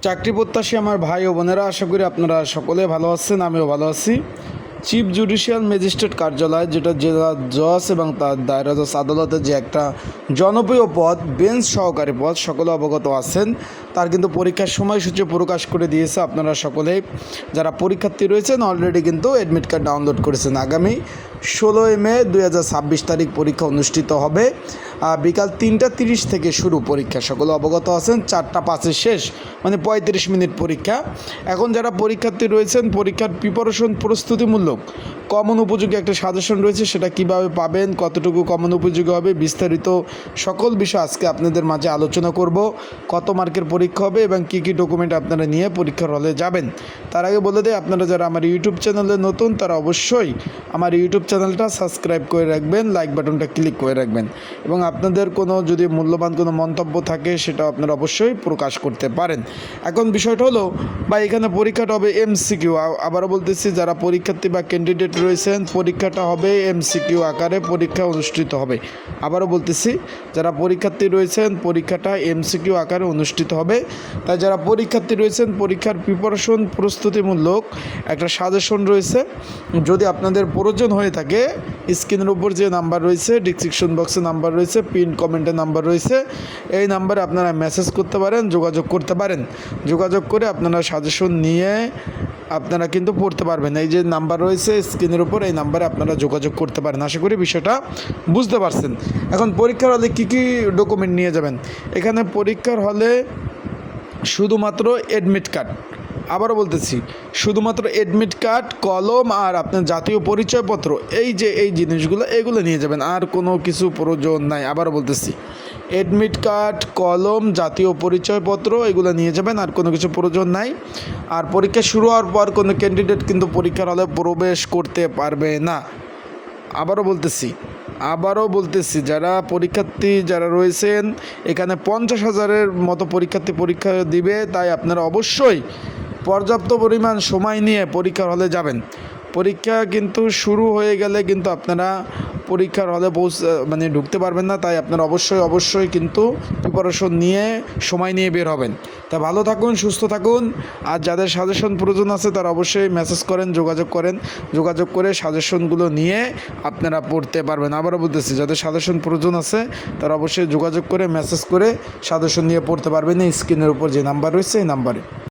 চাকরি প্রত্যাশী আমার ভাই ও বোনেরা, আশা করি আপনারা সকলে ভালো আছেন। আমিও ভালো আছি। চিফ জুডিশিয়াল ম্যাজিস্ট্রেট কার্যালয়, যেটা জেলা জজ এবং তার দায়রা জজ আদালতের যে একটা জনপ্রিয় পদ, বেঞ্চ সহকারী পদ, সকলে অবগত আছেন। তার কিন্তু পরীক্ষার সময়সূচি প্রকাশ করে দিয়েছে। আপনারা সকলেই যারা পরীক্ষার্থী রয়েছেন অলরেডি কিন্তু অ্যাডমিট কার্ড ডাউনলোড করেছেন। আগামী 16 মে 2026 তারিখ পরীক্ষা অনুষ্ঠিত হবে। বিকাল 3:30 থেকে শুরু পরীক্ষা, সকলে অবগত আছেন। 4:05 শেষ, মানে 35 মিনিট পরীক্ষা। এখন যারা পরীক্ষার্থী রয়েছেন, পরীক্ষার প্রিপারেশন প্রস্তুতিমূলক কমন উপযোগী একটা সাজেশন রয়েছে, সেটা কিভাবে পাবেন, কতটুকু কমন উপযোগী হবে, বিস্তারিত সকল বিষয় আজকে আপনাদের মাঝে আলোচনা করব। কত মার্কের পরীক্ষা হবে এবং কী কী ডকুমেন্ট আপনারা নিয়ে পরীক্ষার হলে যাবেন। তার আগে বলে দেয়, আপনারা যারা আমার ইউটিউব চ্যানেলে নতুন, তারা অবশ্যই আমার ইউটিউব চ্যানেলটা সাবস্ক্রাইব করে রাখবেন, লাইক বাটনটা ক্লিক করে রাখবেন এবং আপনাদের কোনো যদি মূল্যবান কোনো মন্তব্য থাকে সেটা আপনারা অবশ্যই প্রকাশ করতে পারেন। এখন বিষয়টা হলো, বা এখানে পরীক্ষাটা হবে এমসিকিউ। আবারও বলতেছি, যারা পরীক্ষার্থী বা ক্যান্ডিডেট রয়েছেন, পরীক্ষাটা হবে এমসিকিউ আকারে পরীক্ষা অনুষ্ঠিত হবে। আবারও বলতেছি, যারা পরীক্ষার্থী রয়েছেন, পরীক্ষাটা এমসিকিউ আকারে অনুষ্ঠিত হবে। তাই যারা পরীক্ষার্থী রয়েছেন, পরীক্ষার প্রিপারেশন প্রস্তুতিমূলক একটা সাজেশন রয়েছে। যদি আপনাদের প্রয়োজন হয়ে থাকে, স্ক্রিনের উপর যে নাম্বার রয়েছে, ডিসক্রিপশন বক্সে নাম্বার রয়েছে, পিন কমেন্টে নাম্বার রয়েছে, এই নাম্বারে আপনারা মেসেজ করতে পারেন, যোগাযোগ করতে পারেন। যোগাযোগ করে আপনারা সাজেশন নিয়ে আপনারা কিন্তু পড়তে পারবেন। এই যে নাম্বার রয়েছে স্ক্রিনের উপর, এই নাম্বারে আপনারা যোগাযোগ করতে পারেন। আশা করি বিষয়টা বুঝতে পারছেন। এখন পরীক্ষার হলে কী কী ডকুমেন্ট নিয়ে যাবেন? এখানে পরীক্ষার হলে শুধুমাত্র অ্যাডমিট কার্ড, আবারও বলতেছি, শুধুমাত্র অ্যাডমিট কার্ড, কলম আর আপনার জাতীয় পরিচয়পত্র, এই জিনিসগুলো এগুলো নিয়ে যাবেন, আর কোনো কিছু প্রয়োজন নাই। আবারও বলতেছি, অ্যাডমিট কার্ড, কলম, জাতীয় পরিচয়পত্র এগুলো নিয়ে যাবেন, আর কোনো কিছু প্রয়োজন নাই। আর পরীক্ষা শুরু হওয়ার পর কোনো ক্যান্ডিডেট কিন্তু পরীক্ষার হলে প্রবেশ করতে পারবে না। আবারও বলতেছি, যারা পরীক্ষার্থী যারা রয়েছেন, এখানে 50,000-এর মতো পরীক্ষার্থী পরীক্ষা দিবে। তাই আপনারা অবশ্যই পর্যাপ্ত পরিমাণ সময় নিয়ে পরীক্ষার হলে যাবেন। পরীক্ষা কিন্তু শুরু হয়ে গেলে কিন্তু আপনারা পরীক্ষার হলে ঢুকতে পারবেন না। তাই আপনারা অবশ্যই কিন্তু প্রিপারেশন নিয়ে সময় নিয়ে বের হবেন। তা ভালো থাকুন, সুস্থ থাকুন। আর যাদের সাজেশন প্রয়োজন আছে তারা অবশ্যই মেসেজ করেন, যোগাযোগ করে সাজেশনগুলো নিয়ে আপনারা পড়তে পারবেন। আবারও বলতেছি, যাদের সাজেশন প্রয়োজন আছে তারা অবশ্যই যোগাযোগ করে মেসেজ করে সাজেশন নিয়ে পড়তে পারবেন। এই স্ক্রিনের উপর যে নাম্বার রয়েছে এই নাম্বারে।